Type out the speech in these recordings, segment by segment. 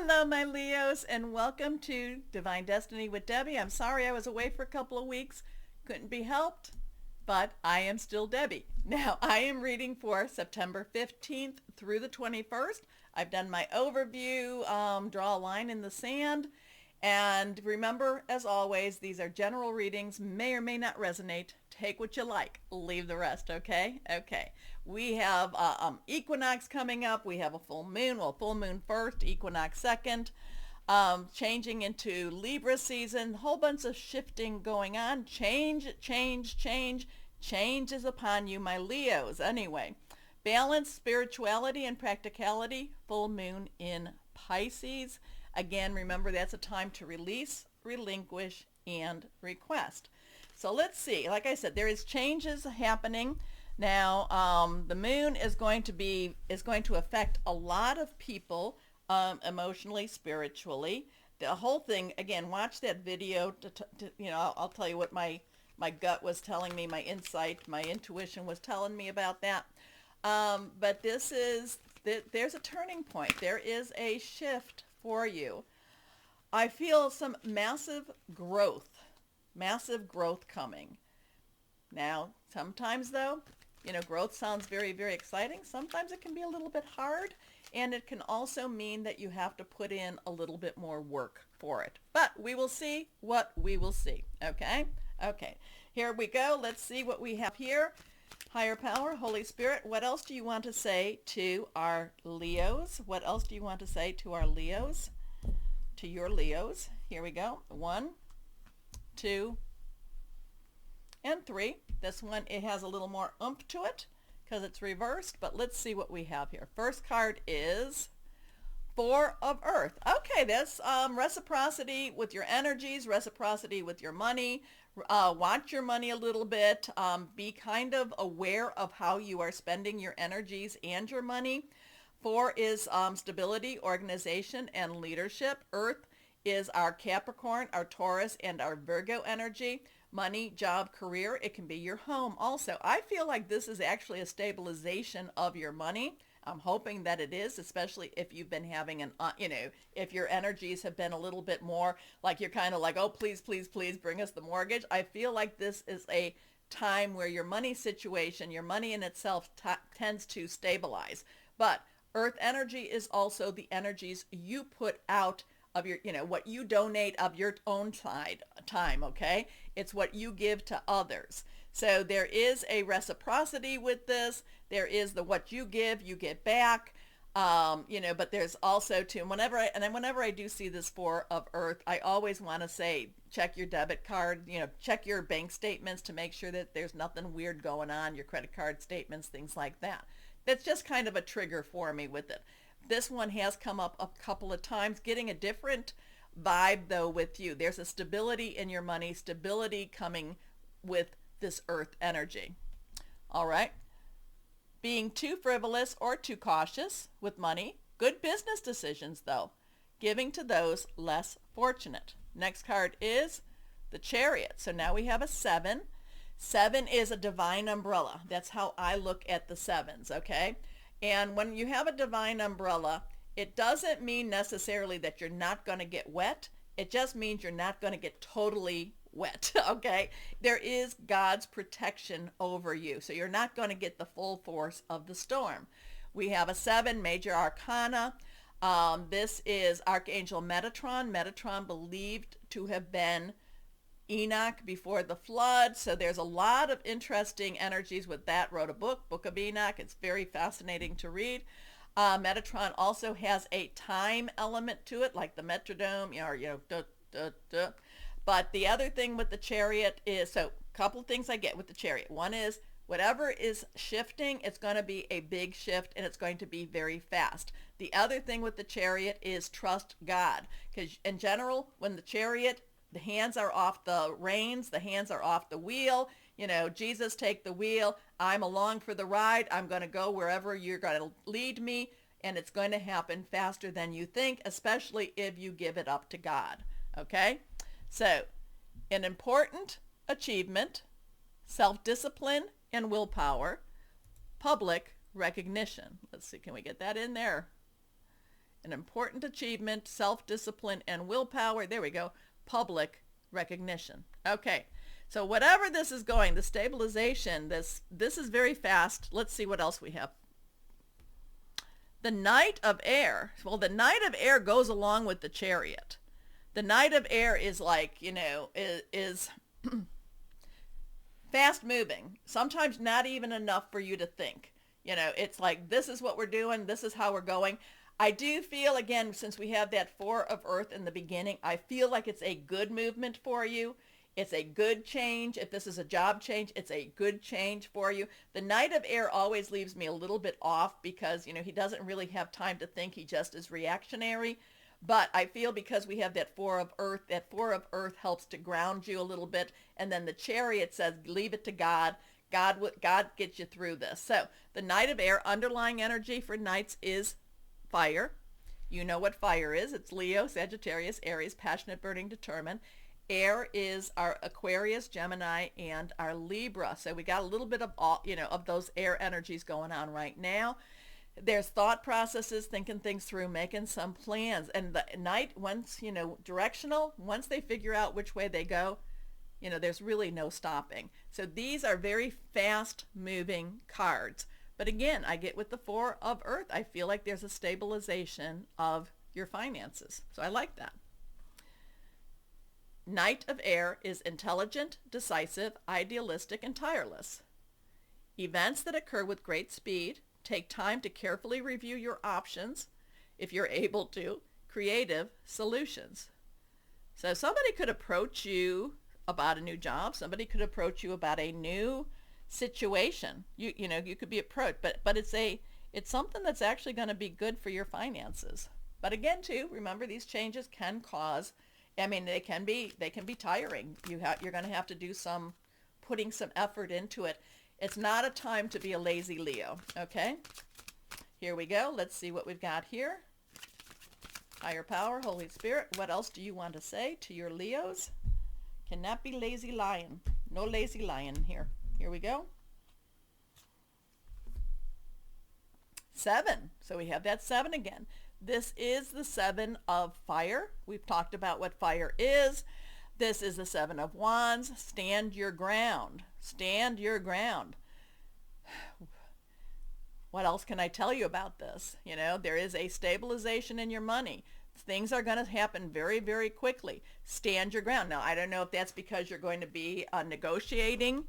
Hello, my Leos, and welcome to Divine Destiny with Debbie. I'm sorry I was away for a couple of weeks. Couldn't be helped, but I am still Debbie. Now, I am reading for September 15th through the 21st. I've done my overview, draw a line in the sand, and remember, as always, these are general readings, may or may not resonate. Take what you like, leave the rest, okay? Okay. We have equinox coming up. We have a full moon. Well, full moon first, equinox second. Changing into Libra season. Whole bunch of shifting going on. Change. Change is upon you, my Leos. Anyway, balance, spirituality, and practicality. Full moon in Pisces. Again, remember that's a time to release, relinquish, and request. So let's see. Like I said, there is changes happening. Now, the moon is going to affect a lot of people emotionally, spiritually. The whole thing, again, watch that video. I'll tell you what my gut was telling me, my insight, my intuition was telling me about that. But there's a turning point. There is a shift for you. I feel some massive growth coming. Now, sometimes though, growth sounds very, very exciting. Sometimes it can be a little bit hard, and it can also mean that you have to put in a little bit more work for it. But we will see what we will see, okay? Okay, here we go. Let's see what we have here. Higher power, Holy Spirit, what else do you want to say to our Leos? What else do you want to say to our Leos? To your Leos. Here we go. 1, 2, and 3. This one, it has a little more oomph to it because it's reversed, but let's see what we have here. First card is 4 of Earth. Okay, that's reciprocity with your energies, reciprocity with your money. Watch your money a little bit. Be kind of aware of how you are spending your energies and your money. 4 is stability, organization, and leadership. Earth is our Capricorn, our Taurus, and our Virgo energy. Money, job, career. It can be your home also. I feel like this is actually a stabilization of your money. I'm hoping that it is, especially if you've been having if your energies have been a little bit more like you're kind of like, oh, please, please, please bring us the mortgage. I feel like this is a time where your money situation, your money in itself tends to stabilize. But Earth energy is also the energies you put out of your, what you donate of your own time, okay? It's what you give to others. So there is a reciprocity with this. There is the what you give, you get back. But there's also too, whenever I do see this 4 of Earth, I always want to say, check your debit card, check your bank statements to make sure that there's nothing weird going on, your credit card statements, things like that. That's just kind of a trigger for me with it. This one has come up a couple of times, getting a different vibe though with you. There's a stability in your money, stability coming with this Earth energy. All right. Being too frivolous or too cautious with money. Good business decisions though. Giving to those less fortunate. Next card is the Chariot. So now we have a 7. 7 is a divine umbrella. That's how I look at the 7s, okay? And when you have a divine umbrella, it doesn't mean necessarily that you're not going to get wet. It just means you're not going to get totally wet, okay? There is God's protection over you, so you're not going to get the full force of the storm. We have a 7, major arcana. This is Archangel Metatron. Metatron believed to have been Enoch before the flood, so there's a lot of interesting energies with that. Wrote a book of Enoch. It's very fascinating to read. Metatron also has a time element to it, like the metronome, But the other thing with the Chariot is, so a couple things I get with the Chariot. One is whatever is shifting, it's going to be a big shift and it's going to be very fast. The other thing with the Chariot is trust God, because in general, when the Chariot, the hands are off the reins, the hands are off the wheel. Jesus, take the wheel. I'm along for the ride. I'm going to go wherever you're going to lead me, and it's going to happen faster than you think, especially if you give it up to God. Okay? So, an important achievement, self-discipline and willpower, public recognition. Let's see, can we get that in there? An important achievement, self-discipline, and willpower. There we go. Public recognition. Okay. So whatever this is going, the stabilization, this is very fast. Let's see what else we have. The Knight of Air. Well, the Knight of Air goes along with the Chariot. The Knight of Air is like, is fast moving. Sometimes not even enough for you to think. It's like, this is what we're doing. This is how we're going. I do feel, again, since we have that Four of Earth in the beginning, I feel like it's a good movement for you. It's a good change. If this is a job change, it's a good change for you. The Knight of Air always leaves me a little bit off because, he doesn't really have time to think. He just is reactionary. But I feel because we have that Four of Earth, that Four of Earth helps to ground you a little bit. And then the Chariot says, leave it to God. God gets you through this. So the Knight of Air, underlying energy for Knights is fire. You know what fire is. It's Leo, Sagittarius, Aries, passionate, burning, determined. Air is our Aquarius, Gemini, and our Libra. So we got a little bit of all, of those air energies going on right now. There's thought processes, thinking things through, making some plans. And the Knight, once, directional, once they figure out which way they go, there's really no stopping. So these are very fast moving cards. But again, I get with the Four of Earth, I feel like there's a stabilization of your finances. So I like that. Knight of Air is intelligent, decisive, idealistic, and tireless. Events that occur with great speed. Take time to carefully review your options, if you're able to. Creative solutions. So somebody could approach you about a new job. Somebody could approach you about a new situation. You could be approached, but it's something that's actually going to be good for your finances. But again, too, remember these changes can cause, they can be tiring. You're going to have to do putting some effort into it. It's not a time to be a lazy Leo. Okay, here we go. Let's see what we've got here. Higher power, Holy Spirit. What else do you want to say to your Leos? Cannot be lazy lion. No lazy lion here. Here we go. 7. So we have that 7 again. This is the 7 of fire. We've talked about what fire is. This is the 7 of Wands. Stand your ground. Stand your ground. What else can I tell you about this? There is a stabilization in your money. Things are going to happen very, very quickly. Stand your ground. Now, I don't know if that's because you're going to be negotiating.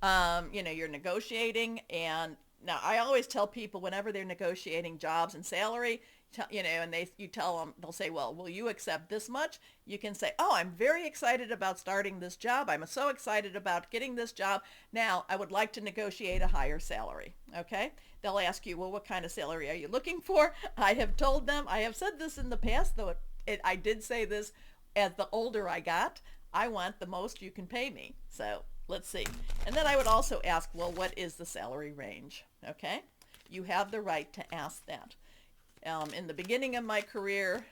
You're negotiating. And now I always tell people whenever they're negotiating jobs and salary, and you tell them, they'll say, well, will you accept this much? You can say, oh, I'm very excited about starting this job. I'm so excited about getting this job. Now, I would like to negotiate a higher salary. Okay? They'll ask you, well, what kind of salary are you looking for? I have told them, I have said this in the past, though I did say this as the older I got, I want the most you can pay me. So let's see. And then I would also ask, well, what is the salary range? Okay? You have the right to ask that. In the beginning of my career,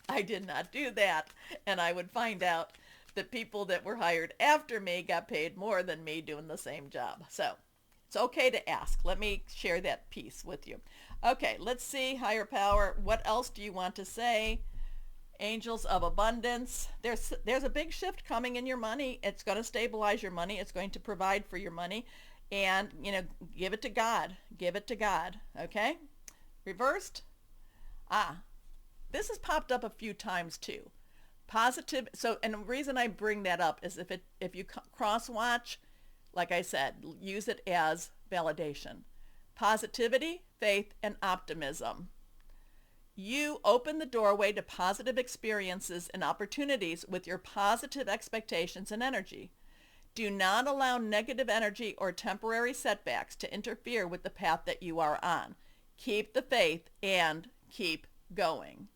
I did not do that, and I would find out that people that were hired after me got paid more than me doing the same job. So it's okay to ask. Let me share that piece with you. Okay, let's see, higher power. What else do you want to say? Angels of abundance. There's a big shift coming in your money. It's going to stabilize your money. It's going to provide for your money. And, give it to God. Give it to God. Okay? Reversed. This has popped up a few times too. Positive. So, and the reason I bring that up is if you cross watch, like I said, use it as validation. Positivity, faith, and optimism. You open the doorway to positive experiences and opportunities with your positive expectations and energy. Do not allow negative energy or temporary setbacks to interfere with the path that you are on. Keep the faith and keep going.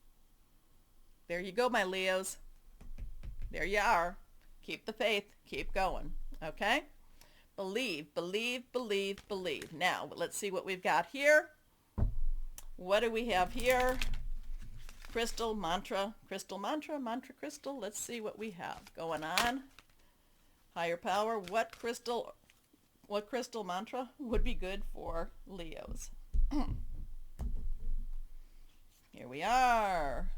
There you go, my Leos. There you are. Keep the faith. Keep going. Okay? Believe, believe, believe, believe. Now, let's see what we've got here. What do we have here? Crystal, mantra, mantra, crystal. Let's see what we have going on. Higher power. What crystal mantra would be good for Leos? Here we are.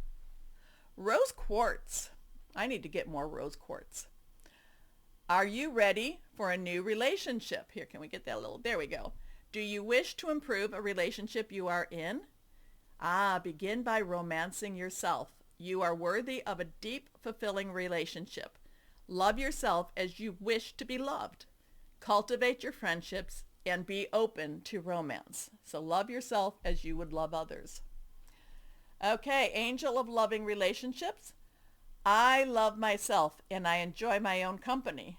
Rose quartz. I need to get more rose quartz. Are you ready for a new relationship? Here, can we get that a little? There we go. Do you wish to improve a relationship you are in? Begin by romancing yourself. You are worthy of a deep, fulfilling relationship. Love yourself as you wish to be loved. Cultivate your friendships and be open to romance. So love yourself as you would love others. Okay, angel of loving relationships. I love myself and I enjoy my own company.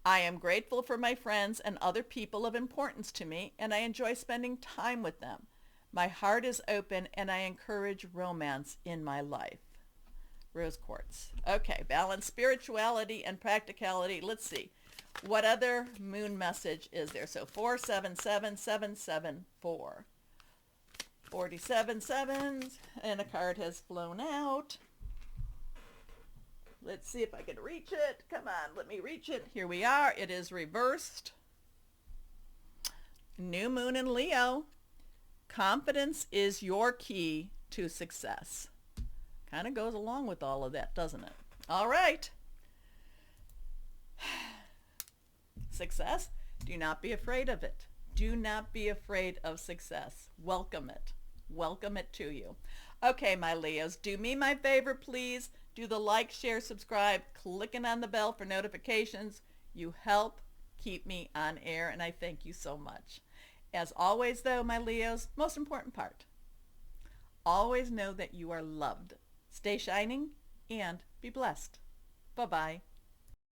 I am grateful for my friends and other people of importance to me, and I enjoy spending time with them. My heart is open and I encourage romance in my life. Rose quartz. Okay, balance spirituality and practicality. Let's see. What other moon message is there? So 477774. 47 sevens, and a card has flown out. Let's see if I can reach it. Come on, let me reach it. Here we are. It is reversed. New moon in Leo. Confidence is your key to success. Kind of goes along with all of that, doesn't it? All right. Success. Do not be afraid of it. Do not be afraid of success. Welcome it. Welcome it to you. Okay, my Leos, do me my favor, please. Do the like, share, subscribe, clicking on the bell for notifications. You help keep me on air, and I thank you so much. As always, though, my Leos, most important part, always know that you are loved. Stay shining and be blessed. Bye-bye.